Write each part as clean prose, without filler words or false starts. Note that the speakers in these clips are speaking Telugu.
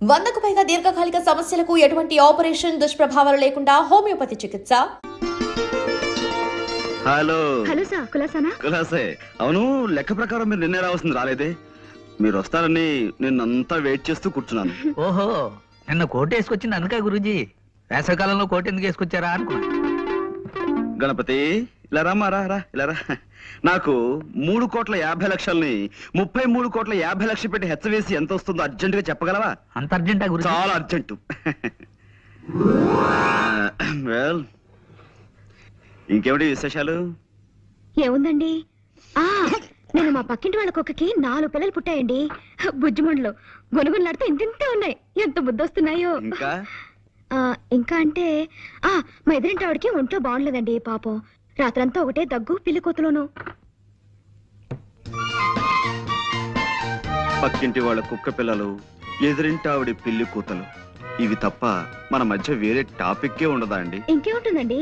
100కు పైగా దీర్ఘకాలిక సమస్యలకు ఎటువంటి ఆపరేషన్ దుష్ప్రభావాలు లేకుండా హోమియోపతి చికిత్స. హలో హలో సార్, కులాసానా? కులాసే. అవును, లెక్క ప్రకారం మీరు నిన్నే రావాల్సింది రాలేదే. మీరు వస్తారని నిన్నంతా వెయిట్ చేస్తూ కూర్చున్నాను. ఓహో, నిన్న కోట్ వేసుకొచ్చింది అనుక గురూజీ. వేసవికాలంలో కోట్ ఎందుకు వేసుకొచ్చారా అనుకున్నా. గణపతి, ఇలా రామ్మా, రా రా, ఇలా రా. నాకు 3,50,00,000ని 33,50,00,000 పెట్టి హెచ్చవేసి ఎంత వస్తుందో అర్జెంట్ గా చెప్పగలవా? అంత అర్జెంటా గురూజీ? చాలా అర్జెంటు. వెల్, ఇంకేమిటి విశేషాలు? ఏముందండి, నేను మా పక్కింటి వాళ్ళ కుక్కకి 4 పిల్లలు పుట్టాయండి. బుజ్జిమండలు గొనుగులాడితే ఇంతింతే ఉన్నాయి. ఎంత బుద్ధొస్తున్నాయో. ఇంకా అంటే మా ఎదురింటి ఆవిడకి ఒంట్లో బాగుండలేదండి పాపం. రాత్రంతా ఒకటే దగ్గు, పిల్లి కూతులోను. పక్కింటి వాళ్ళ కుక్క పిల్లలు, ఎదురింటి ఆవిడ పిల్లి కూతలు, ఇవి తప్ప మన మధ్య వేరే టాపిక్కే ఉండదా అండి? ఇంకేముంటుందండి,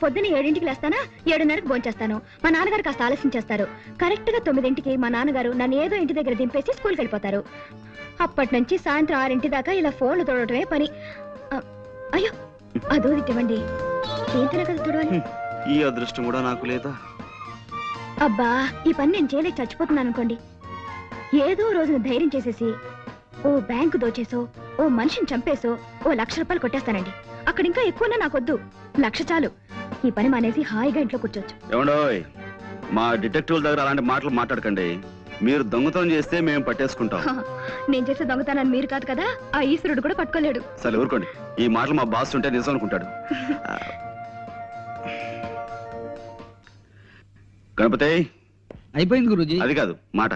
పొద్దున్న 7ంటికి లేస్తానా, 7:30కి భోంచేస్తాను. మా నాన్నగారు కాస్త ఆలస్యం చేస్తారు. కరెక్ట్ గా 9ంటికి మా నాన్నగారు నన్ను ఏదో ఇంటి దగ్గర దింపేసి స్కూల్కి వెళ్ళిపోతారు. అప్పటి నుంచి సాయంత్రం 6 దాకా ఇలా ఫోన్లు తోడటమే పని. అయ్యో, అదో ఇవ్వండి. ఏంటనే కదా చూడాలి. ఈ అదృష్టం కూడా నాకు లేదా? అబ్బా, ఈ పని నేను చేయలేక చచ్చిపోతున్నాను అనుకోండి. ఏదో రోజున ధైర్యం చేసేసి ఓ బ్యాంకు దోచేసో, ఓ మనిషిని చంపేసో ఓ 1,00,000 రూపాయలు కొట్టేస్తానండి. అక్కడ ఇంకా ఎక్కువన్నా నాకొద్దు, 1,00,000 చాలు. ఈ పని మానేసి హాయిగా ఇంట్లో కూర్చోచ్చు. ఏమండోయ్, మా డిటెక్టివ్ దగ్గర అలాంటి మాటలు మాట్లాడకండి. మీరు దొంగతనం చేస్తే మేము పట్టేసుకుంటాం. నేను చేసే దొంగతనాన్ని మీరు కాదు కదా, ఆ ఈశ్వరుడు కూడా పట్టుకోలేడు. సరే ఊరుకోండి, ఈ మాటలు మా బాస్ ఉంటే నిజం అనుకుంటాడు. గణపతి, అయిపోయింది గురూజీ. అది కాదు మాట.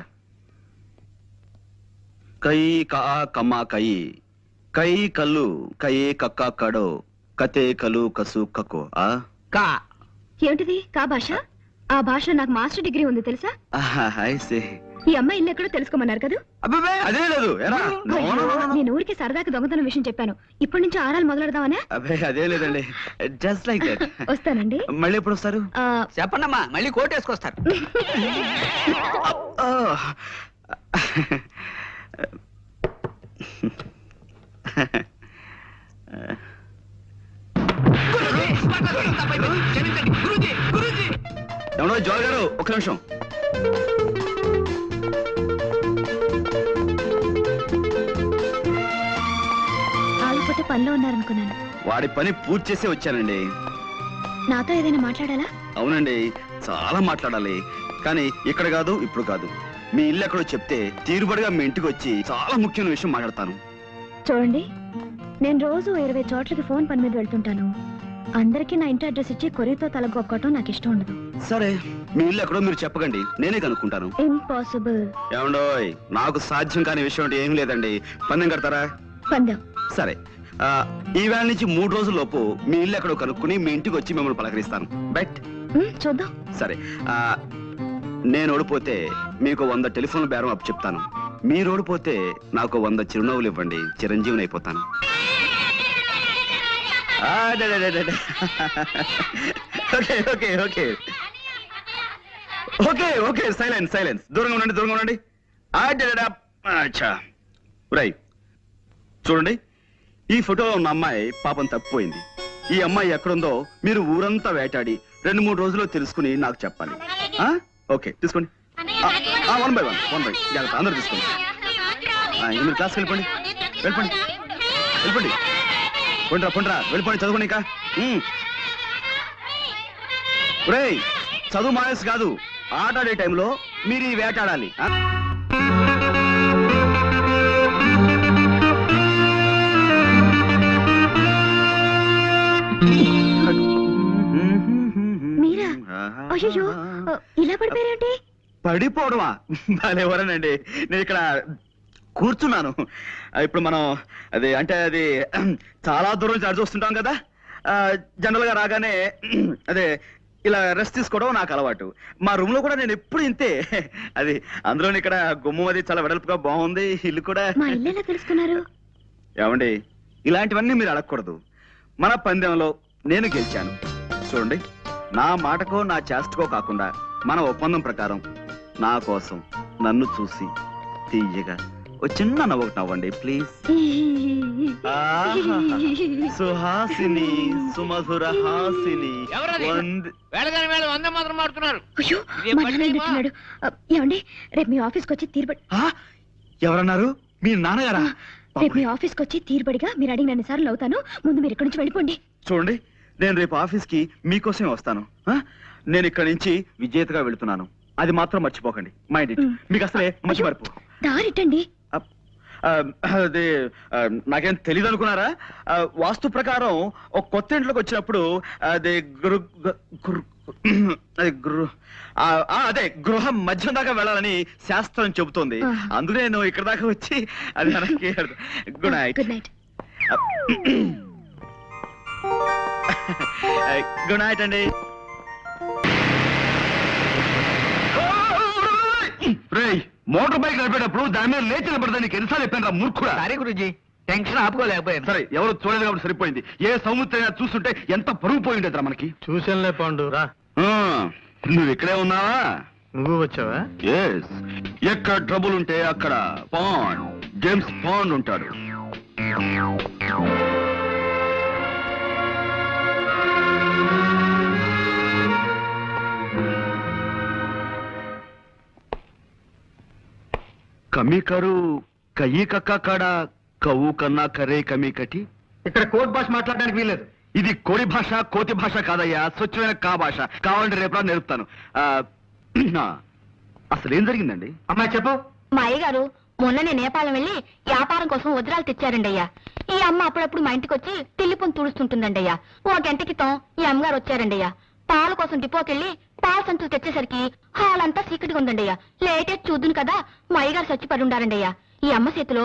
కై కా కమ్మ కై, కై కల్లు కై కక్క కడో, కతే కలు కసు కకో. కా ఏమిటిది కా భాష? ఆ భాషలో నాకు మాస్టర్ డిగ్రీ ఉంది తెలుసా? ఈ అమ్మాయి ఇల్లు ఎక్కడో తెలుసుకోమన్నారు కదా. అదే లేదు. నేను ఊరికి సరదాకి దొంగతనం విషయం చెప్పాను. ఇప్పటి నుంచి ఆరాలు మొదలెడదామనే. అదే లేదండి, జస్ట్ లైక్ దట్. వస్తానండి. మళ్ళీ ఎప్పుడు వస్తారు? చెప్పండమ్మా, మళ్ళీ కోట్ వేసుకొస్తారు. ఎవడో జోల్ గారు, ఒక్క నిమిషం. ఆగిపోతే పనిలో ఉన్నారనుకున్నాను. వాడి పని పూర్తి చేసి వచ్చానండి. నాతో ఏదైనా మాట్లాడాలా? అవునండి, చాలా మాట్లాడాలి. కానీ ఇక్కడ కాదు, ఇప్పుడు కాదు. మీ ఇల్లు ఎక్కడో చెప్తే తీరుబడిగా మీ ఇంటికి వచ్చి చాలా ముఖ్యమైన విషయం మాట్లాడతాను. చూడండి, నేను రోజు 20 చోట్లకి ఫోన్ పని మీద వెళ్తుంటాను. అందరికీ నా ఇంటి అడ్రస్ ఇచ్చి కొరియతో తలగొక్కటం నాకు ఇష్టం ఉండదు. సరే, మీ ఇల్లు ఎక్కడో మీరు చెప్పకండి, నేనే కనుక్కుంటాను. ఇంపాసిబుల్. ఏమండోయ్, నాకు సాధ్యం కాని విషయం అంటే ఏం లేదండి. పందెం కడతారా? పందెం. సరే, ఈ వేళ నుంచి 3 రోజుల లోపు మీ ఇల్లు ఎక్కడో కనుక్కుని మీ ఇంటికి వచ్చి మిమ్మల్ని పలకరిస్తాను. బెట్? చూద్దాం. సరే, నేను ఓడిపోతే మీకు 100 టెలిఫోన్ బేరం అప్పు చెప్తాను. మీరు ఓడిపోతే నాకు 100 చిరునవ్వులు ఇవ్వండి, చిరంజీవిని అయిపోతాను. Okay okay okay okay okay, silence silence. దూరంగా ఉండండి, దూరంగా ఉండండి. రైట్, చూడండి, ఈ ఫోటోలో ఉన్న అమ్మాయి పాపం తప్పిపోయింది. ఈ అమ్మాయి ఎక్కడుందో మీరు ఊరంతా వేటాడి 2-3 రోజుల్లో తెలుసుకుని నాకు చెప్పాలి. ఓకే, తీసుకోండి. 1 by 1 జాగ్రత్త, అందరూ తీసుకోండి. మీరు క్లాస్కి వెళ్ళిపోండి, వెళ్ళిపోండి, వెళ్ళిపోండి. పొండ్రా వెళ్ళిపోండి, చదువుకోండి. ఇంకా రేయ్, చదువు మానేసి కాదు, ఆట ఆడే టైంలో మీరు ఈ వేటాడాలి. మీరా? అయ్యో, ఇలా పడిపోయారేంటి? పడిపోవడమా? ఎవరనండి, నేను ఇక్కడ కూర్చున్నాను. ఇప్పుడు మనం అది చాలా దూరం నుంచి చూస్తుంటాం కదా. జనరల్ గా రాగానే అదే ఇలా రెస్ట్ తీసుకోవడం నాకు అలవాటు. మా రూమ్ లో కూడా నేను ఎప్పుడు ఇంతే. అది అందులో ఇక్కడ గుమ్మం అది చాలా వెడల్పుగా బాగుంది. ఇల్లు కూడా. తెలుసుకున్నారు ఏమండి, ఇలాంటివన్నీ మీరు అడగకూడదు. మన పందెంలో నేను గెలిచాను. చూడండి, నా మాటకో నా చేష్టకో కాకుండా మన ఒప్పందం ప్రకారం నా కోసం నన్ను చూసి తీయగా ఓ చిన్న నవ్వు ఒకటి నవ్వండి ప్లీజ్. సుహాసిని సుమధుర హాసిని ఎవరది? వేళగాని వేళ 100 మాత్రం మారుతున్నారు. అయ్యో ఇదేం మా నాన్న పని ఏంటంటున్నాడు? ఏమండి రేపు మీ ఆఫీస్కి వచ్చి తీరుబడి ఎవరన్నారు? మీ నాన్నగారా? రేపు మీ ఆఫీస్కి వచ్చి తీరుబడిగా మీరు అడిగిన అన్నిసార్లు అవుతాను. ముందు మీరు ఇక్కడి నుంచి వెళ్ళిపోండి. చూడండి, నేను రేపు ఆఫీస్ కి మీకోసమే వస్తాను. నేను ఇక్కడి నుంచి విజేతగా వెళుతున్నాను, అది మాత్రం మర్చిపోకండి. Mind it. మీకు అసలే మంచి మరపు. దారిటండి. అదే నాకేం తెలియదు అనుకున్నారా? వాస్తు ప్రకారం ఒక కొత్త ఇంట్లోకి వచ్చినప్పుడు అదే అదే గృహం మధ్యం దాకా వెళ్ళాలని శాస్త్రం చెబుతోంది. అందుకే నేను ఇక్కడ దాకా వచ్చి అది good night. Good night. Good night అండి. మోటార్ బైక్ నడిపేటప్పుడు దాని మీద లేచి నిలబడదని ఎన్నిసార్లు చెప్పాను రా మూర్ఖుడా. సారీ గురుజీ, టెన్షన్ ఆపుకోలేకపోయాను. సరే, ఎవరు చూడలేదు కాబట్టి సరిపోయింది. ఏ సముద్రైనా చూస్తుంటే ఎంత పరుగు పోయి ఉండేదిరా మనకి. చూసానులే పాండు రా. నువ్వు ఇక్కడే ఉన్నావా? నువ్వు వచ్చావా? ఎస్. ఎక్కడ ట్రబుల్ ఉంటే అక్కడ పాండ్, జేమ్స్ పాండ్ ఉంటాడు. కమీ కరు కయ్యి కక్క కాడ కవ్వు కన్నా కరే కమీ కటి. ఇక్కడ కోర్ట్ భాష మాట్లాడడానికి వీల్లేదు. ఇది కోడి భాష, కోతి భాష కాదయ్యా, స్వచ్ఛమైన కా భాష. కావాలంటే రేపు నేర్పుతాను. అసలు ఏం జరిగిందండి? అమ్మాయి చెప్పు. మా అయ్యగారు మొన్ననే నేపాళం వెళ్ళి వ్యాపారం కోసం వజ్రాలు తెచ్చారండి అయ్యా. ఈ అమ్మ అప్పుడప్పుడు మా ఇంటికి వచ్చి తిల్లిపొని తుడుస్తుంటుందండి అయ్యా. ఓ గంట క్రితం ఈ అమ్మగారు వచ్చారండి అయ్యా. పాల కోసం డిపోకెళ్ళి పాల సంచులు తెచ్చేసరికి హాల్ అంతా చీకటిగా ఉందండి అయ్యా. లేటే చూద్దును కదా మా అయ్యగారు చచ్చిపడి ఉండారండి అయ్యా. ఈ అమ్మ చేతిలో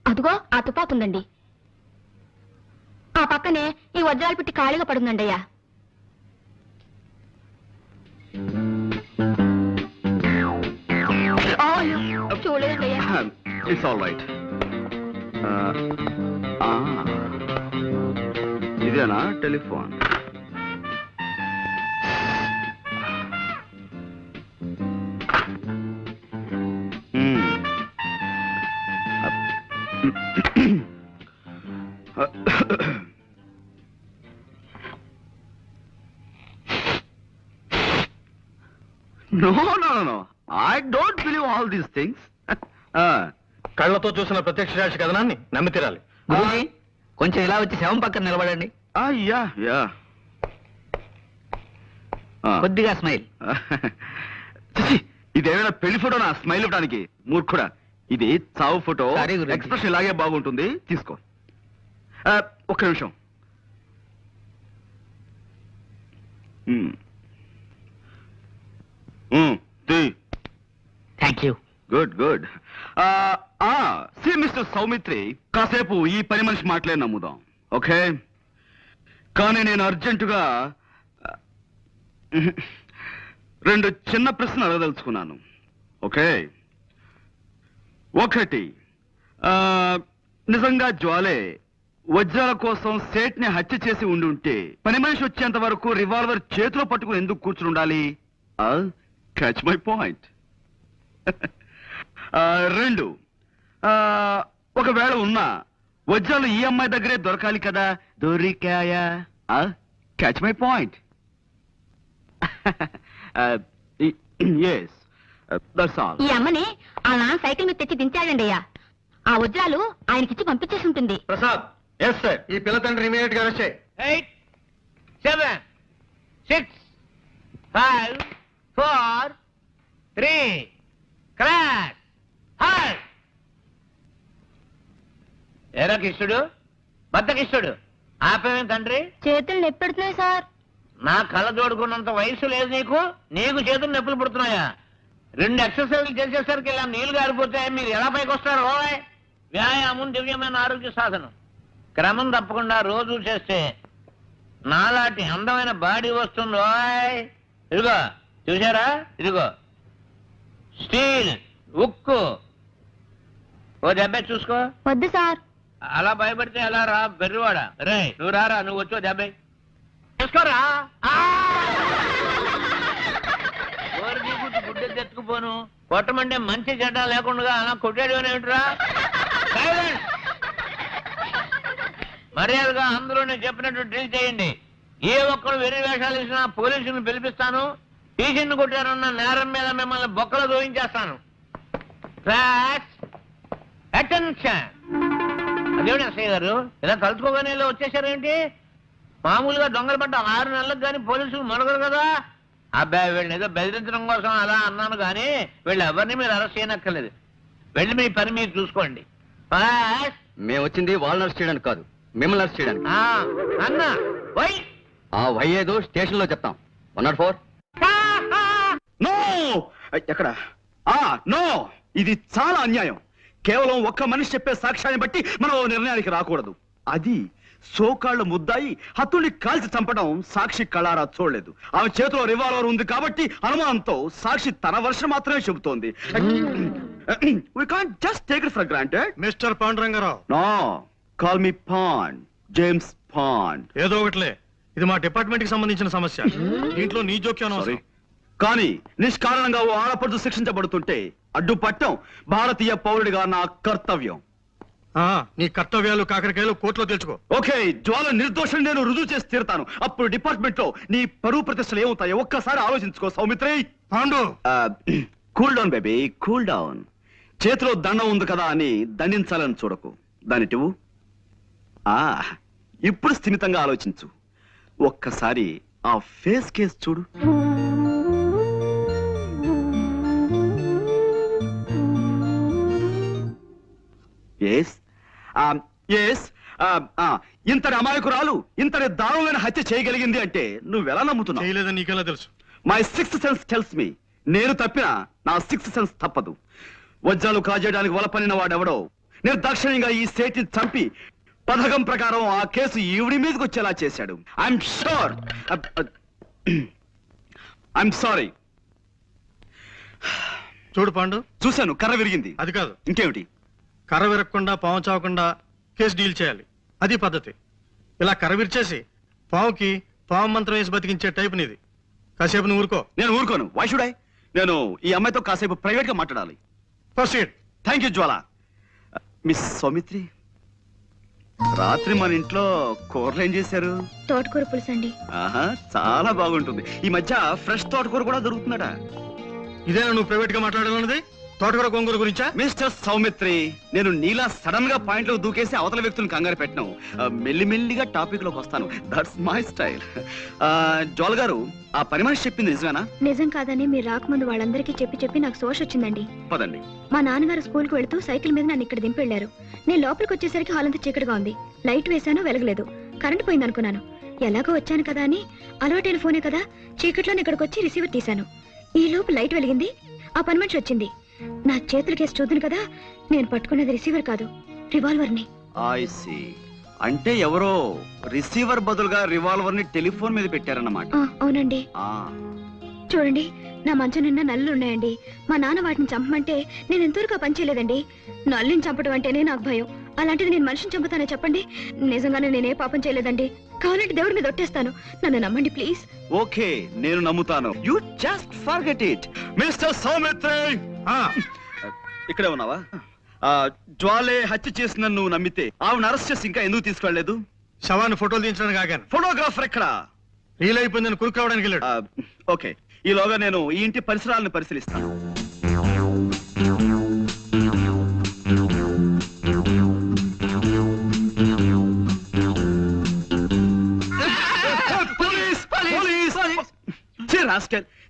అదుగో ఆ తుపాకుందండి. ఆ పక్కనే ఈ వజ్రాలు పెట్టి ఖాళీగా పడుందండి అయ్యా. చూడలేదండి అయ్యా. It's all right. ఇదేనా telephone? No, no, no, no. I don't believe all these things. కళ్ళతో చూసిన ప్రత్యక్ష సాక్షి కథనాన్ని నమ్మి తీరాలి. గురుజీ, కొంచెం ఇలా వచ్చి శవం పక్కన నిలబడండి. Yeah. కొద్దిగా స్మైల్. ఇదేమైనా పెళ్లి ఫోటో నా స్మైల్ ఇవ్వడానికి? మూర్ఖుడా, ఇది చావు ఫోటో. Sorry, గురూజీ. ఎక్స్ప్రెషన్ ఇలాగే బాగుంటుంది, తీసుకో. ఒక్క నిమిషం. Thank you. Good. Mister Saumitri, కాసేపు ఈ పని మనిషి మాటలే నమ్ముదాం, ఓకే? కానీ నేను అర్జెంటుగా 2 చిన్న ప్రశ్నలు అడగదలుచుకున్నాను, ఓకే? ఒకటి, నిజంగా జ్వాలే వజ్రాల కోసం సేట్ని హత్య చేసి ఉండుంటే పని మనిషి వచ్చేంత వరకు రివాల్వర్ చేతిలో పట్టుకుని ఎందుకు కూర్చుని ఉండాలి? Catch my point. 2, ఒకవేళ ఉన్నా వజ్రాలు ఈ అమ్మాయి దగ్గరే దొరకాలి కదా, దొరికాయా? Catch my point. Yes, that's all. ఈ అమ్మని ఆ నాన్న సైకిల్ మీద తెచ్చి దించాడండి అయ్యా. ఆ వజ్రాలు ఆయనకిచ్చి పంపించేసి ఉంటుంది. ప్రసాద్. Yes sir. ఈ పిల్ల తండ్రి ఇమీడియట్ గా అరెస్ట్ చేయి. 8, 7, 6, 5, 4, 3, క్రాష్. హాయ్ ఏరా కిష్టుడు, బద్ద కిష్టుడు, ఆపేమేం తండ్రి? చేతులు నొప్పెడుతున్నాయి సార్. నా కళ్ళ జోడుకున్నంత వయసు లేదు నీకు, నీకు చేతులు నొప్పులు పుడుతున్నాయా? 2 ఎక్సర్సైజ్లు చేసేసరికి ఇలా నీళ్లు గారిపోతే మీరు ఎలా పైకి వస్తారు? వ్యాయామం దివ్యమైన ఆరోగ్య సాధనం. క్రమం తప్పకుండా రోజు చేస్తే నాలాంటి అందమైన బాడీ వస్తుంది. ఇదిగో చూసారా, ఇదిగో స్టీల్, ఉక్కు. ఓ దెబ్బ చూసుకో. వద్దు సార్. అలా భయపడితే ఎలా రా బెర్రివాడా? రే నువ్వు రారా, నువ్వు వచ్చో దెబ్బ చూసుకోరా. గుడ్డ ఎత్తుకుపోను. కొట్టమంటే మంచి చెడ్డ లేకుండా అలా కొట్టాడు ఏమిట్రా? మర్యాదగా అందరూ నేను చెప్పినట్టు డ్రిల్ చేయండి. ఏ ఒక్కరు వెర్రి వేషాలు ఇచ్చినా పోలీసులను పిలిపిస్తాను. టీచర్ని కొట్టారన్న నేరం మీద మిమ్మల్ని బొక్కలు దోయించేస్తాను. అటెన్షన్. అదేమిటి ఎస్ఐ గారు ఇలా కలుసుకోగానే ఇలా వచ్చేసారేంటి? మామూలుగా దొంగలు పడ్డ 6 నెలలకు కానీ పోలీసులు మొనగరు కదా. అబ్బాయి వీళ్ళని ఏదో బెదిరించడం కోసం అలా అన్నాను కానీ వీళ్ళు ఎవరిని మీరు అరెస్ట్ చేయనక్కర్లేదు. వెళ్ళి మీ పని మీరు చూసుకోండి. మేము వచ్చింది వాళ్ళని అరెస్ట్ చేయడానికి కాదు, మిమ్మల్ని అరెస్ట్ చేయడానికి. అన్న వై ఆ వై ఏదో స్టేషన్ లో చెప్తాం. 104. నో ఎక్కడ నో, ఇది చాలా అన్యాయం. కేవలం ఒక్క మనిషి చెప్పే సాక్ష్యాన్ని బట్టి మనం ఓ నిర్ణయానికి రాకూడదు. అది సోకాళ్ళు ముద్దాయి హత్తుల్ని కాల్చి చంపడం సాక్షి కళారా చూడలేదు. ఆమె చేతిలో రివాల్వర్ ఉంది కాబట్టి అనుమానంతో సాక్షి తన వర్షం మాత్రమే చెబుతోంది. We can't just take it for granted. Mister Panduranga Rao, No, call me Pond, James Pond. ఏదో ఒకటిలే, ఇది మా డిపార్ట్మెంట్ కి సంబంధించిన సమస్య. దీంట్లో నీ జోక్యం Sorry. అనవసరం. కానీ నిష్కారణంగా ఓ ఆడపడుచు శిక్షించబడుతుంటే అడ్డుపట్టం భారతీయ పౌరుడిగా నా కర్తవ్యం. నీ కర్తవ్యాలు కాకరకాయలు కోర్టులో తెలుసుకో. ఓకే, జ్వాల నిర్దోషం నేను రుజువు చేసి తీరుతాను. అప్పుడు డిపార్ట్మెంట్ లో నీ పరువు ప్రతిష్టలు ఏమవుతాయో ఒక్కసారి ఆలోచించుకో Saumitri. Pandu, cool down baby, cool down. చేతిలో దండం ఉంది కదా అని దండించాలని చూడకు. దానిటివు ఇప్పుడు స్థిమితంగా ఆలోచించు. ఒక్కసారి ఆ ఫేస్ కేస్ చూడు. ఎస్ ఎస్ ఇంతటి అమాయకురాలు ఇంతటి దారుణమైన హత్య చేయగలిగింది అంటే నువ్వెలా నమ్ముతున్నావు? చేయలేదని నీకెలా తెలుసు? My sixth sense tells me. నేను తప్పినా నా సిక్స్త్ సెన్స్ తప్పదు. వజ్రాలు కాజేయడానికి వలపనిన వాడెవడో నిర్దాక్షిణ్యంగా ఈ సేటిని చంపి పథకం ప్రకారం ఆ కేసు ఈవిడి మీదకి వచ్చేలా చేశాడు. I'm sure. I'm sorry. చూడు పాండు, చూశాను, కర్ర విరిగింది. అది కాదు, ఇంకేమిటి? కర్ర విరగకుండా పాము చావకుండా కేసు డీల్ చేయాలి. అది పద్ధతి. ఇలా కర్ర విరిచేసి పావుకి పాము మంత్రం వేసి బతికించే టైప్ నీది. కాసేపు నువ్వు ఊరుకో. నేను ఊరుకోను. Why should I? నేను ఈ అమ్మాయితో కాసేపు ప్రైవేట్ గా మాట్లాడాలి. Proceed. Thank you Jwala. Miss Soumitri, రాత్రి మన ఇంట్లో కూరలు ఏం చేశారు? తోటకూర పులుసు అండి. ఆహా, చాలా బాగుంటుంది. ఈ మధ్య ఫ్రెష్ తోటకూర కూడా దొరుకుతుందట. ఇదేనా నువ్వు ప్రైవేట్ గా మాట్లాడాలన్నది? తోటకూర గోంగూర గురించా? మిస్టర్ సౌమిత్రి, నేను నీలా సడన్ గా పాయింట్ లో దూకేసి అవతల వ్యక్తులను కంగారు పెట్టను. మెల్లిమెల్లిగా టాపిక్ లోకి వస్తాను. That's my style. జోల్ గారు, ఆ పని మనిషి చెప్పింది నిజమేనా? నిజం కాదని మీరు రాకముందు వాళ్ళందరికీ చెప్పి నాకు సోష వచ్చిందండి. పదండి. మా నాన్నగారు స్కూల్ కు వెళ్తూ సైకిల్ మీద నన్ను ఇక్కడ దింపి వెళ్లారు. నేను లోపలికి వచ్చేసరికి హాల్ అంతా చీకటిగా ఉంది. లైట్ వేశాను, వెలగలేదు. కరెంట్ పోయింది అనుకున్నాను. ఎలాగో వచ్చాను కదా అని అలవాటైన ఫోనే కదా, చీకట్లోనే ఇక్కడికి వచ్చి రిసీవర్ తీశాను. ఈ లోపు లైట్ వెలిగింది. ఆ పని మనిషి వచ్చింది. నా చేతులు కేసు చూద్దును కదా, నేను పట్టుకున్నది రిసీవర్ కాదు, రివాల్వర్ ని. I see. అంటే ఎవరో రిసీవర్ బదులుగా రివాల్వర్ ని టెలిఫోన్ మీద పెట్టారన్నమాట. అవునండి. చూడండి, నా మంచం నిండా నల్లులు ఉన్నాయండి. మా నాన్న వాటిని చంపమంటే నేను ఎంతవరకు పని చేయలేదండి. నల్లిని చంపడం అంటేనే నాకు భయం. అలాంటిది నేను మనిషిని చంపుతానే చెప్పండి? నిజంగానే నేనే పాపం చేయలేదండి. కావాలంటే దేవుడి మీద ఒట్టేస్తాను. నన్ను నమ్మండి ప్లీజ్. ఓకే, నేను నమ్ముతాను. You just forget it. Mister Saumitri, ఇక్కడే ఉన్నావా? జ్వాలే హత్య చేసిన నువ్వు నమ్మితే ఆవిడ అరెస్ట్ చేసి ఇంకా ఎందుకు తీసుకెళ్లలేదు? శవాన్ని ఫోటోలు తీయించడానికి ఆగాను. ఫోటోగ్రాఫర్ ఎక్కడ? రీల్ అయిపోయిందని కురుకు రావడానికి వెళ్ళాడు. ఓకే, ఈలోగా నేను ఈ ఇంటి పరిసరాలను పరిశీలిస్తాను.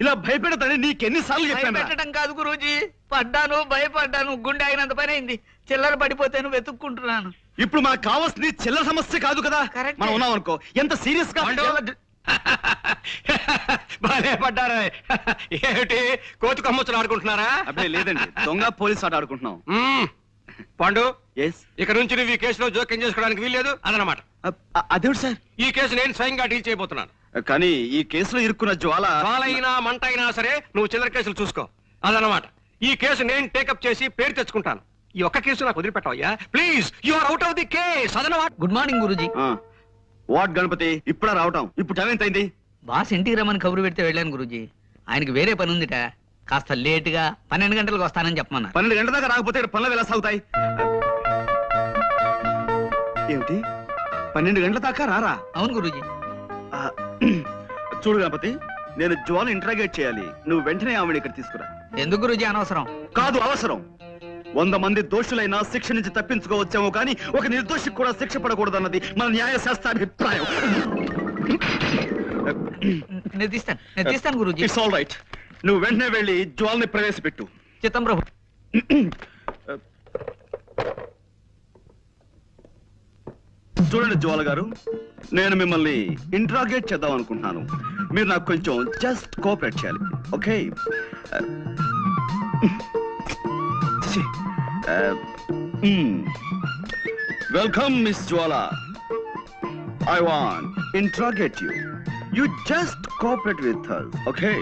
ఇలా భయపెడతానని నీకెన్నిసార్లు చెప్పాను? పెట్టడం కాదు గురూజీ, పడ్డాను, భయపడ్డాను, గుండె అయినంత పని అయింది. చిల్లర పడిపోతాను, వెతుక్కుంటున్నాను. ఇప్పుడు మనకు కావాల్సింది చిల్లర సమస్య కాదు కదా. Correct. మనం ఉన్నాం అనుకో, ఎంత సీరియస్ గా బాగా పడ్డారా? ఏమిటి కోతి కొమ్మచ్చులు ఆడుకుంటున్నారా? అబ్బే లేదండి, దొంగ పోలీస్ ఆట ఆడుకుంటున్నాం. పాండు, ఎస్. ఇక నుంచి నువ్వు ఈ కేసులో జోక్యం చేసుకోవడానికి వీల్లేదు అదనమాట. అదేమిటి సార్? ఈ కేసు నేను స్వయంగా డీల్ చేయబోతున్నాను. కానీ ఈ కేసులో ఇరుక్కున్న జ్వాల వాళ్ళైనా మంట అయినా సరే నువ్వు చిల్లర కేసులు చూసుకో అదనమాట. ఈ కేసు నేను టేకప్ చేసి పేరు తెచ్చుకుంటాను. ఈ ఒక్క కేసు నాకు వదిలిపెట్టవయ్యా please. You are out of the case అదనమాట. Good morning Guruji. What Ganapati, ఇప్పుడా రావటం? ఇప్పుడు టైం ఎంత అయింది? బాస్ ఇంటికి రమ్మని కబురు పెడితే వెళ్ళాను గురూజీ. ఆయనకి వేరే పని ఉందిట. కాస్త లేటుగా 12 గంటలకు వస్తానని చెప్పమన్నారు. 12 గంటల దాకా రాకపోతే ఇక్కడ పనులు ఎలా సాగుతాయి? ఏమిటి 12 గంటల దాకా రారా? అవును గురూజీ. ఆ, చూడు గణపతి, నేను జ్వాల ఇంట్రాగేట్ చేయాలి. నువ్వు వెంటనే ఆవిడ ఇక్కడ తీసుకురా. ఎందుకు గురూజీ అనవసరం? కాదు, అవసరం. 100 మంది దోషులైనా శిక్ష నుంచి తప్పించుకోవచ్చేమో కానీ ఒక నిర్దోషికి కూడా శిక్ష పడకూడదన్నది మన న్యాయశాస్త్రాభిప్రాయం. నేను తీస్తాను గురూజీ. It's all right. నువ్వు వెంటనే వెళ్ళి జ్వాల్ని ప్రవేశపెట్టు. చిత్తం ప్రభు. చూడండి జ్వాల గారు, నేను మిమ్మల్ని ఇంట్రాగేట్ చేద్దాం అనుకుంటున్నాను. మీరు నాకు కొంచెం జస్ట్ కోఆపరేట్ చేయాలి, okay? Welcome miss Jwala. I want interrogate you. You just cooperate with us, okay?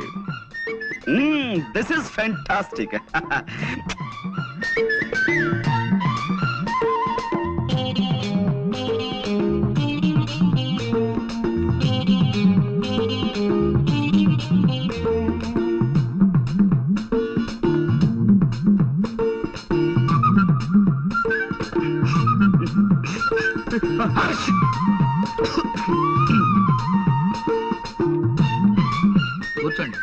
This is fantastic. కూర్చోండి.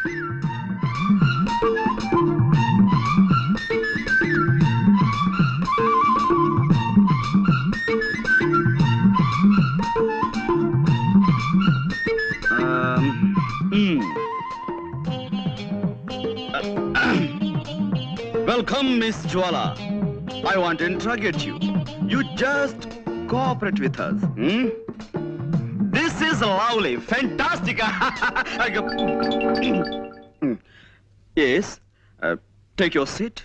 Welcome, Miss Jwala. I want to interrogate you. You just cooperate with us. This is lovely, fantastic. Yes, take your seat.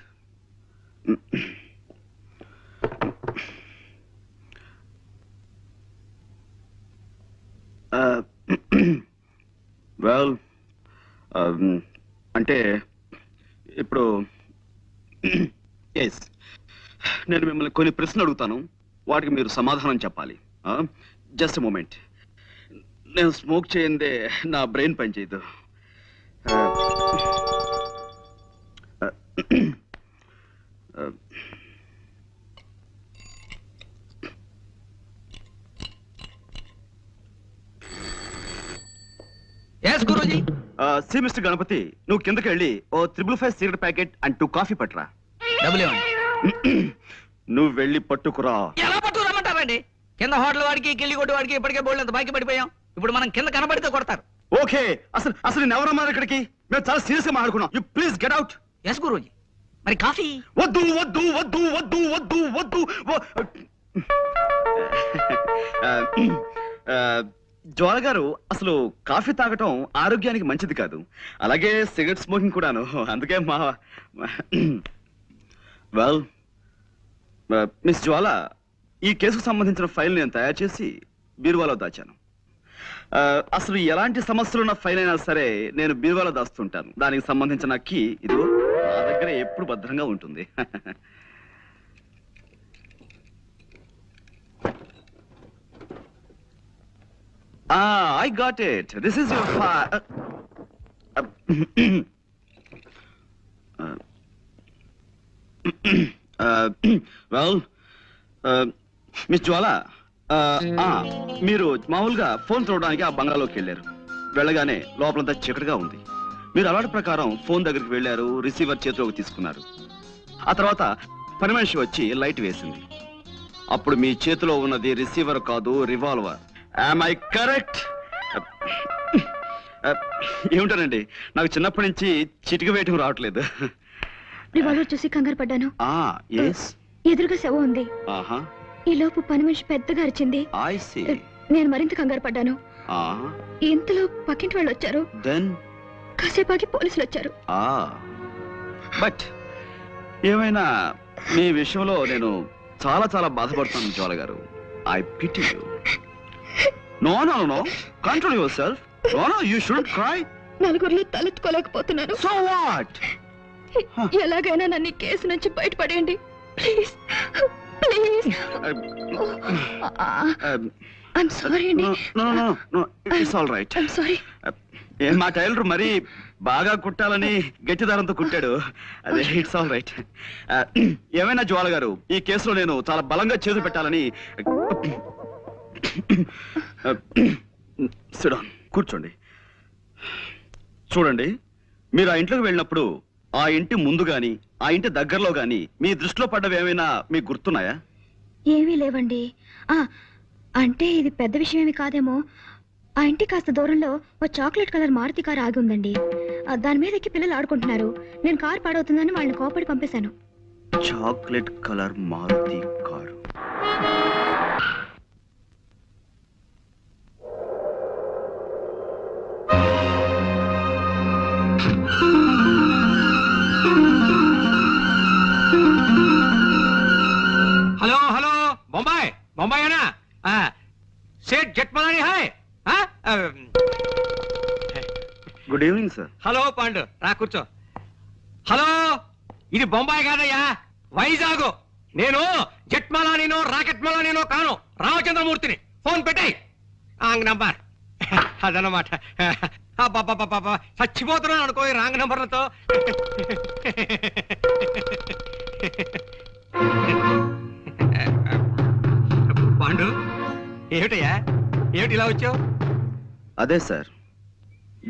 Well, అంటే ఇప్పుడు ఎస్, నేను మిమ్మల్ని కొన్ని ప్రశ్నలు అడుగుతాను, వాటికి మీరు సమాధానం చెప్పాలి. Just moment. నేను స్మోక్ చేయందే నా బ్రెయిన్ పనిచేయదు. Yes Guruji. See mister Ganapathi, నువ్వు కిందకి వెళ్ళి ఓ 555 సిగరెట్ ప్యాకెట్ అండ్ 2 కాఫీ పట్టురా. డబ్బులు ఇవ్వండి. నువ్వు వెళ్ళి పట్టుకురా. ఎలా పట్టుకురమ్మంటారండి? కింద హోటల్ వాడికి కిల్లి కొట్టు వాడికి ఇప్పటికే బోల్డ్ అంత బాకీ పడిపోయాం. ఇప్పుడు మనం కింద కనబడితే కొడతారు. ఓకే, అసలు నేను ఎవరన్నారు ఇక్కడికి? మేము చాలా సీరియస్ గా మాట్లాడుకున్నాం. You please get out. Yes Guruji. మరి కాఫీ? వద్దు వద్దు వద్దు వద్దు వద్దు వద్దు. జ్వాల గారు, అసలు కాఫీ తాగటం ఆరోగ్యానికి మంచిది కాదు. అలాగే సిగరెట్ స్మోకింగ్ కూడాను. అందుకే వెల్ మిస్ జ్వాల, ఈ కేసుకు సంబంధించిన ఫైల్ నేను తయారు చేసి బీరువాలో దాచాను. అసలు ఎలాంటి సమస్యలున్న ఫైల్ అయినా సరే నేను బీరువాలో దాస్తుంటాను. దానికి సంబంధించిన కీ ఇదిగో నా దగ్గర ఎప్పుడు భద్రంగా ఉంటుంది. I got it. This is your file. Well, Miss Jwala, మీరు మామూలుగా ఫోన్ చూడడానికి ఆ బంగాళలోకి వెళ్ళారు. వెళ్ళగానే లోపలంతా చీకటిగా ఉంది. మీరు అలవాటు ప్రకారం ఫోన్ దగ్గరికి వెళ్ళారు, రిసీవర్ చేతిలోకి తీసుకున్నారు. ఆ తర్వాత పని మనిషి వచ్చి లైట్ వేసింది. అప్పుడు మీ చేతిలో ఉన్నది రిసీవర్ కాదు, రివాల్వర్. Am I correct? ఏమిటానండి, నాకు చిన్నప్పటి నుంచి చిటిక వేయటం రావట్లేదు. రివాల్వర్ చూసి కంగారు పడ్డాను. ఎదురుగా శవం ఉంది. ఈ లోపు పని మనిషి పెద్దగా అరిచింది. నేను మరింత కంగారు పడ్డాను. ఇంతలో పక్కింటి వాళ్ళు వచ్చారు. కాసేపాకి పోలీసులు వచ్చారు. బట్ ఏమైనా మీ విషయంలో నేను చాలా చాలా బాధపడుతున్నాను Jwala garu. I pity you. No, no, no. Control yourself. No, no, you shouldn't cry. నలుగురిలో తలెత్తుకోలేకపోతున్నాను. So what? ఎలాగైనా నన్ను ఈ కేసు నుంచి బయటపడేయండి ప్లీజ్. ప్లీజ్. I'm sorry అండి. No. It's all right. I'm sorry. మా టైలర్ మరీ బాగా కుట్టాలని గట్టి దారంతో కుట్టాడు. అదే ఇట్స్ ఆల్ రైట్. ఏమైనా జ్వాల గారు, ఈ కేసులో నేను చాలా బలంగా చేతులు పెట్టాలని సిడాన్ కూర్చోండి. చూడండి, మీరు ఆ ఇంట్లోకి వెళ్ళినప్పుడు ఆ ఇంటి ముందు గాని ఆ ఇంటి దగ్గరలో గాని మీ దృష్టిలో పడ్డవి ఏమైనా మీకు గుర్తున్నాయా? ఏమీ లేవండి. అంటే ఇది పెద్ద విషయం ఏమి కాదేమో. ఆ ఇంటి కాస్త దూరంలో ఓ చాక్లెట్ కలర్ మారుతి కారు ఆగి ఉందండి. దాని మీద ఎక్కి పిల్లలు ఆడుకుంటున్నారు. నేను కారు పాడవుతుందని వాళ్ళని కోపడి పంపేశాను. Chocolate colour Maruti car. Hello hello Bombay Bombay है ना सेठ जेठमलानी है good evening sir. Hello Pandu రా కూర్చో. హలో, ఇది బొంబాయి కాదయ్యా, వైజాగ్. నేను జెట్మలానీనో రాకెట్ మలానీనో కాను, రామచంద్రమూర్తిని. ఫోన్ పెట్టాయి రాంగ్ నంబర్. అదనమాట. చచ్చిపోతున్నాను అనుకో ఈ రాంగ్ నంబర్లతో. పాండు, ఏమిటయ్యా, ఏమిటి ఇలా వచ్చావు? అదే సార్,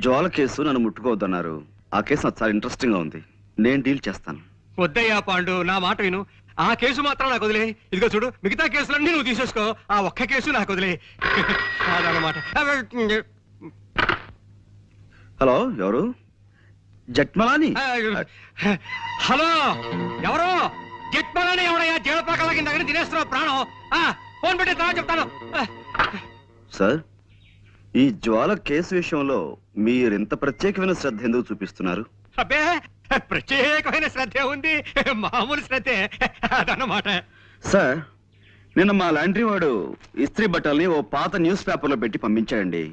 జ్వాల కేసు నన్ను ముట్టుకోవద్దన్నారు. ఆ కేసు నాకు చాలా ఇంట్రెస్టింగ్ గా ఉంది. నేను డీల్ చేస్తాను. వద్దయ్యా పాండు, నా మాట విను. ఆ కేసు మాత్రం నాకు వదిలే. ఇదిగో చూడు, మిగతా కేసులన్నీ నువ్వు తీసేసుకో, ఆ ఒక్క కేసు నాకు వదిలే. అదనమాట. హలో, ఎవరు? జట్మలాని? హలో, ఎవరు? జట్మలాని ఎవడయ్యా? జీవపాకాల కింద దగ్గర తినేస్తున్నావు ప్రాణం. ఫోన్ పెట్టి తర్వాత చెప్తాను. సార్, ఈ జ్వాల కేసు విషయంలో మీరు ఇంత ప్రత్యేకమైన శ్రద్ధ ఎందుకు చూపిస్తున్నారు? అబ్బే, ప్రత్యేకమైన శ్రద్ధే ఉంది, మామూలు శ్రద్ధే. అదన్నమాట. సార్, నిన్న మా లాండ్రీ వాడు ఇస్త్రీ బట్టల్ని ఓ పాత న్యూస్ పేపర్లో పెట్టి పంపించాడండి.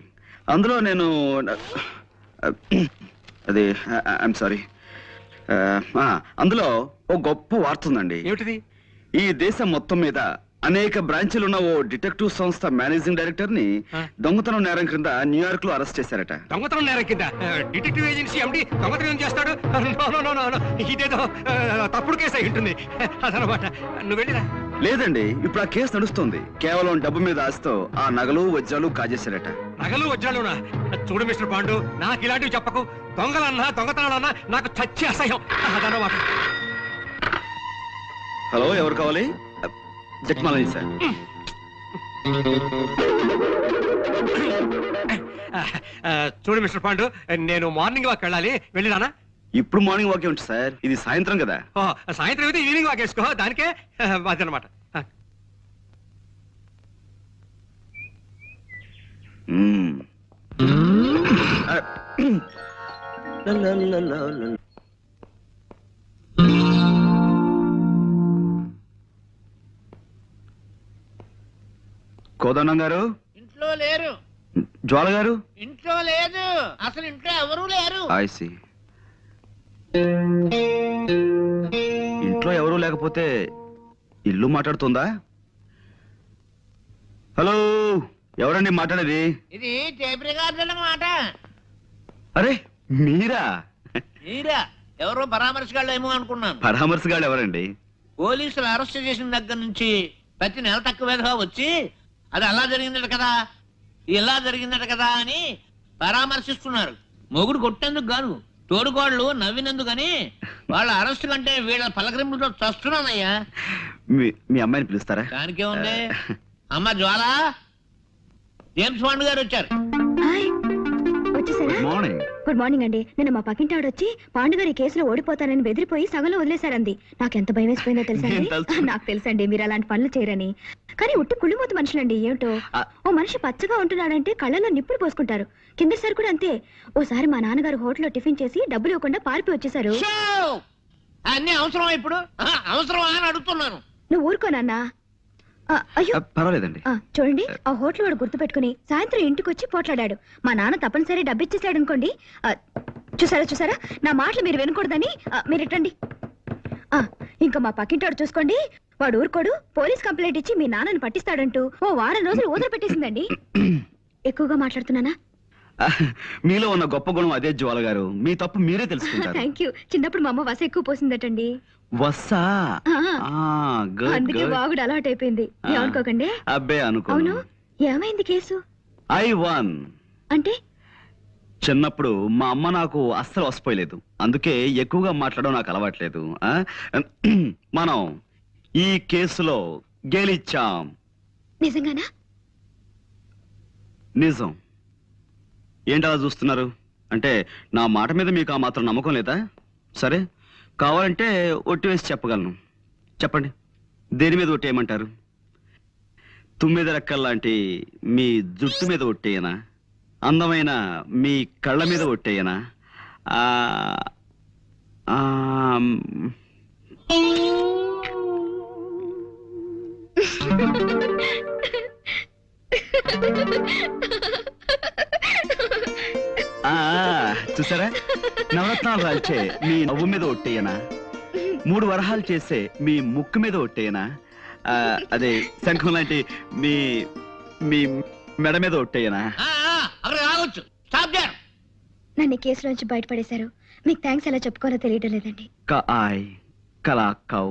అందులో నేను అది ఐఎమ్ సారీ, అందులో ఓ గొప్ప వార్త ఉందండి. ఏమిటిది? ఈ దేశం మొత్తం మీద అనేక బ్రాంచీలున్న ఓ డిటెక్టివ్ సంస్థ మేనేజింగ్ డైరెక్టర్ ని దొంగతనం నేరం క్రింద న్యూయార్క్ లో అరెస్ట్ చేశారట. దొంగతనం నేరం కింద డిటెక్టివ్ ఏజెన్సీ ఎండి దొంగతనం చేస్తాడు? ఇదేదో తప్పుడు కేసు అయి ఉంటుంది. అదనమాట. నువ్వు వెళ్ళిరా. లేదండి, ఇప్పుడు ఆ కేసు నడుస్తుంది. కేవలం డబ్బు మీద ఆశతో ఆ నగలు వజ్రాలు కాజేశారట. నగలు వజ్రాలునా? చూడు మిస్టర్ పాండు, నాకు ఇలాంటివి చెప్పకు. దొంగలన్నా దొంగతనాలన్నా నాకు చచ్చి అసహ్యం. అదనమాట. హలో, ఎవరు కావాలి? జట్మాలని సార్. చూడు మిస్టర్ పాండు, నేను మార్నింగ్ వాక్ వెళ్ళాలి, వెళ్ళిరానా? ఇప్పుడు మార్నింగ్ వాకే ఉంటుంది సార్, ఇది సాయంత్రం కదా. సాయంత్రం అయితే ఈవినింగ్ వాక్ వేసుకో, దానికే అదనమాట. కోదండం గారు ఇంట్లో లేరు. జ్వాల గారు ఇంట్లో లేదు, అసలు ఇంట్లో ఎవరూ లేరు. ఐసి. ఇంట్లో ఎవరూ లేకపోతే ఇల్లు మాట్లాడుతుందా? హలో, ఎవరండి మాట్లాడేది? ఇది టేప్ రికార్డుల మాట. అరే మీరా? మీరా? ఎవరో పరామర్శగాళ్ళు ఏమో అనుకున్నాను. పరామర్శగాళ్ళు ఎవరండి? పోలీసులు అరెస్ట్ చేసిన దగ్గర నుంచి ప్రతి నెల తక్కువగా వచ్చి అది అలా జరిగిందట కదా, ఇలా జరిగిందట కదా అని పరామర్శిస్తున్నారు. మొగుడు కొట్టేందుకు కాదు, తోడుకోళ్ళు నవ్వినందుకని. వాళ్ళ అరెస్ట్ కంటే వీళ్ళ పలకరింపులతో చస్తున్నానయ్యా. మీ అమ్మాయిని పిలుస్తారా? దానికే ఉంది. అమ్మ జ్వాల, జేమ్స్ బాండ్ గారు వచ్చారు. హాయ్, వచ్చేసారా? మార్నింగ్. గుడ్ మార్నింగ్ అండి. నిన్న మా పక్కింటి ఆవిడ వచ్చి పాండుగారి కేసులో ఓడిపోతానని బెదిరిపోయి సగంలో వదిలేశారంది. నాకు ఎంత భయం వేసిపోయిందో తెలుసా? నేను తెలుసు. నాకు తెలుసండి మీరు అలాంటి పనులు చేయరని. కానీ ఉట్టి కుళ్ళిమూత మనుషులండి. ఏమిటో, ఓ మనిషి పచ్చగా ఉంటున్నాడంటే కళ్ళలో నిప్పులు పోసుకుంటారు. కిందసారి కూడా అంతే. ఓసారి మా నాన్నగారు హోటల్లో టిఫిన్ చేసి డబ్బులు ఇవ్వకుండా పారిపోయి వచ్చేసారు. అన్ని అవసరమా ఇప్పుడు? అవసరమా అని అడుగుతున్నాను. నువ్వు ఊరుకోనన్నా. అయ్యో, పర్వాలేదండి. చూడండి, ఆ హోటల్ వాడు గుర్తు పెట్టుకుని సాయంత్రం ఇంటికి వచ్చి పోట్లాడాడు. మా నాన్న తప్పనిసరి డబ్బిచ్చేసాడు అనుకోండి. చూసారా, నా మాటలు మీరు వినకూడదని మీరు ఇట్టండి. ఇంకా మా పక్కింటాడు చూసుకోండి, వాడు ఊరుకోడు. పోలీస్ కంప్లైంట్ ఇచ్చి మీ నాన్నని పట్టిస్తాడంటూ ఓ వారం రోజులు ఊదర పెట్టేసిందండి. ఎక్కువగా మాట్లాడుతున్నానా? మీలో ఉన్న గొప్ప గుణం అదే జ్వాల గారు. మీ తప్పు మీరే తెలుసుకుంటారు. Thank you. చిన్నప్పుడు మా అమ్మ వస ఎక్కువ పోసిందటండి. వస్సా గుడ్ అందుకే గుడ్. బాగుడు అలవాటు అయిపోయింది. ఏమనుకోకండి. అబ్బే అనుకో. అవును, ఏమైంది కేసు? I one. అంటే చిన్నప్పుడు మా అమ్మ నాకు అస్సలు వసిపోయలేదు. అందుకే ఎక్కువగా మాట్లాడడం నాకు అలవాట్లేదు. మనం ఈ కేసులో గెలిచాం. నిజంగానా? నిజం. ఏంటలా చూస్తున్నారు? అంటే నా మాట మీద మీకు ఆ మాత్రం నమ్మకం లేదా? సరే, కావాలంటే ఒట్టి వేసి చెప్పగలను. చెప్పండి, దేని మీద ఒట్టేయమంటారు? తుమ్మిద రెక్కల్లాంటి మీ జుట్టు మీద ఒట్టేయనా? అందమైన మీ కళ్ళ మీద ఒట్టేయనా? చూసారా, నవరత్నాలు రాల్చే మీ నవ్వు మీద ఒట్టేయనా? 3 వరహాలు చేసే మీ ముక్కు మీద ఒట్టేయనా? అదే శంఖం లాంటి మీ మీ మెడ మీద ఒట్టేయనా? అక్కడ రావచ్చు. Stop there. నన్ను ఈ కేసులోంచి బయటపడేశారు. మీకు థ్యాంక్స్ ఎలా చెప్పుకోవాలో తెలియడం లేదండి. కాయ్ కలా కౌ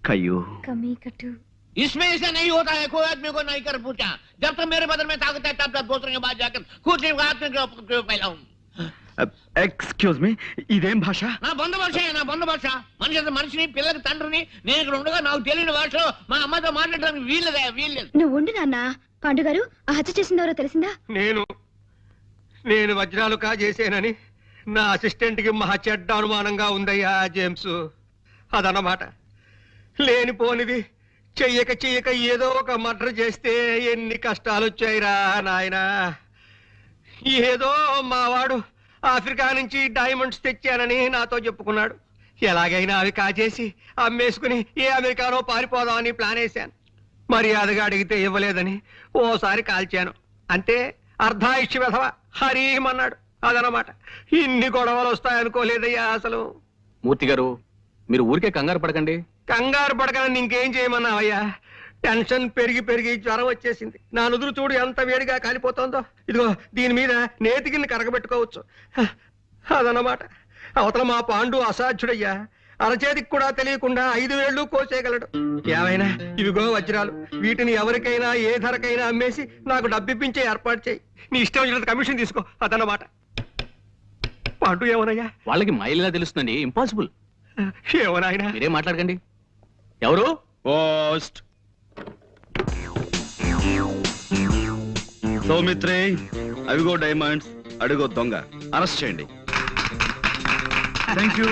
కయ్యూ. కమీ కట్టు. इसमें ऐसा नहीं होता है, कोई आदमी को नहीं कर पूछा। जब तक मेरे बदन में ताकत है तब तक दूसरे के बाद जाकर कुछ आदमी को फैलाऊं। ఎక్స్క్యూజ్ మీ, ఇదేం భాష? నా బంధు భాష, నా బంధు భాష. మనిషి మనిషిని, పిల్లకి తండ్రిని. నేను ఇక్కడ ఉండగా నాకు తెలియని భాషలో మా అమ్మతో మాట్లాడడానికి వీల్లేదు. నువ్వు ఉండు నాన్న. పాండు గారు, ఆ హత్య చేసిందెవరో తెలిసిందా? నేను వజ్రాలు కాజేసానని నా అసిస్టెంట్ కి మహా చెడ్డ అనుమానంగా ఉందయ్యా జేమ్స్. అదన్నమాట. లేనిపోనిది చెయ్యక ఏదో ఒక మర్డర్ చేస్తే ఎన్ని కష్టాలు వచ్చాయిరా నాయనా. ఏదో మావాడు ఆఫ్రికా నుంచి డైమండ్స్ తెచ్చానని నాతో చెప్పుకున్నాడు. ఎలాగైనా అవి కాచేసి అమ్మేసుకుని ఏ అమెరికాలో పారిపోదామని ప్లాన్ వేశాను. మర్యాదగా అడిగితే ఇవ్వలేదని ఓసారి కాల్చాను. అంతే, అర్ధాయుష్య వెధవ హరీమన్నాడు. అదనమాట. ఇన్ని గొడవలు వస్తాయనుకోలేదయ్యా అసలు. మూర్తి గారు, మీరు ఊరికే కంగారు పడకండి. కంగారు పడకని ఇంకేం చేయమన్నావయ్యా? టెన్షన్ పెరిగి జ్వరం వచ్చేసింది. నా నుదురు చూడు ఎంత వేడిగా కాలిపోతుందో. ఇదిగో దీని మీద నేతికిని కరగబెట్టుకోవచ్చు. అదన్నమాట. అవతల మా పాండు అసాధ్యుడయ్యా. అరచేతికి కూడా తెలియకుండా 5 వేళ్ళు కోసేయగలడు. ఏమైనా ఇవిగో వజ్రాలు. వీటిని ఎవరికైనా ఏ ధరకైనా అమ్మేసి నాకు డబ్బిప్పించే ఏర్పాటు చేయి. నీ ఇష్టం వచ్చినంత కమిషన్ తీసుకో. అదన్నమాట. పాండు ఏమోనయ్యా? వాళ్ళకి మైలేలా తెలుస్తుందండి. ఇంపాసిబుల్. ఏమోనాయనా? మీరేం మాట్లాడకండి. ఎవరు? పోస్ట్. సౌమిత్రి, అవిగో డైమండ్స్, అడిగో దొంగ. అరెస్ట్ చేయండి. Thank you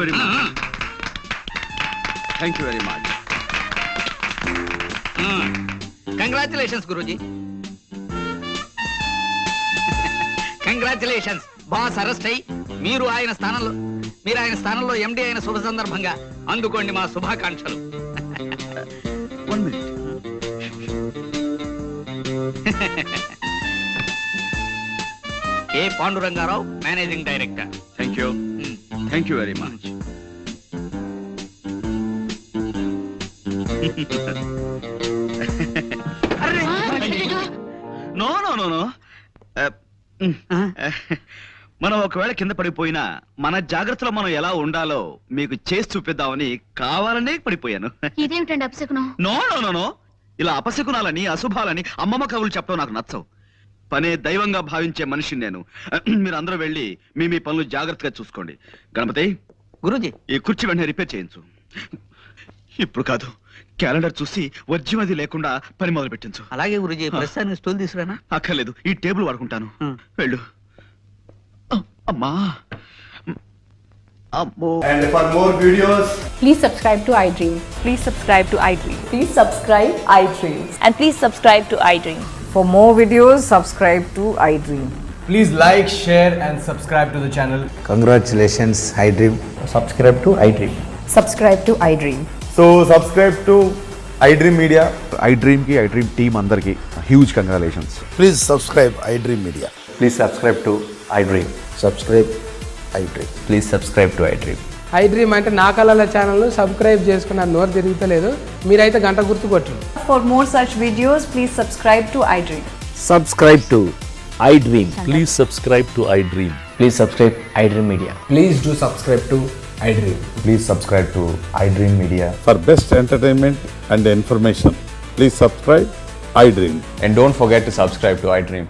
very much. Thank you very much. Congratulations Guruji. Congratulations. Boss arrest అయ్యి మీరు ఆయన స్థానంలో ఎండి అయిన శుభ సందర్భంగా అందుకోండి మా శుభాకాంక్షలు. 1 minute. A Pandurangarao, managing director. Thank you very much. No no no no. మనం ఒకవేళ కింద పడిపోయినా మన జాగ్రత్తలో మనం ఎలా ఉండాలో మీకు చేసి చూపిద్దామని కావాలనే పడిపోయాను. ఇదేమిటండి అపశకునం? No no no no. ఇలా అపశకునాలని, అశుభాలని అమ్మమ్మ కవులు చెప్పడం నాకు నచ్చవు. పనే దైవంగా భావించే మనిషిని నేను. మీరు అందరూ వెళ్ళి మీ పనులు జాగ్రత్తగా చూసుకోండి. గణపతి, గురూజీ, ఈ కుర్చీ వెంటనే రిపేర్ చేయించు. ఇప్పుడు కాదు, క్యాలెండర్ చూసి వజ్రమది లేకుండా పని మొదలు పెట్టించు. అలాగే గురూజీ. ప్రస్తుతానికి స్టూల్ తీసుకురానా? అక్కర్లేదు, ఈ టేబుల్ వాడుకుంటాను. వెళ్ళు. అమ్మా, అమ్మో. And for more videos, Please subscribe to iDream. Please subscribe to iDream. Please subscribe iDream. And please subscribe to iDream. For more videos, subscribe to iDream. please like, share and subscribe to the channel. Congratulations, iDream. Subscribe to iDream. Subscribe to iDream. So subscribe to iDream Media. iDream ki iDream team andarki huge congratulations. Please subscribe iDream Media. Please subscribe to iDream. Subscribe iDream. Please subscribe to iDream. iDream అంటే నా కళల ఛానల్ సబ్స్క్రైబ్ చేసుకున్న నోరు తిరుగుతలేదు. మీరైతే గంట గుర్తు కొట్టండి. For more such videos, please subscribe to iDream. Subscribe to iDream. Please subscribe to iDream. Please subscribe iDream Media. Please do subscribe to iDream. Please subscribe to iDream Media. For best entertainment and information, please subscribe iDream. And don't forget to subscribe to iDream.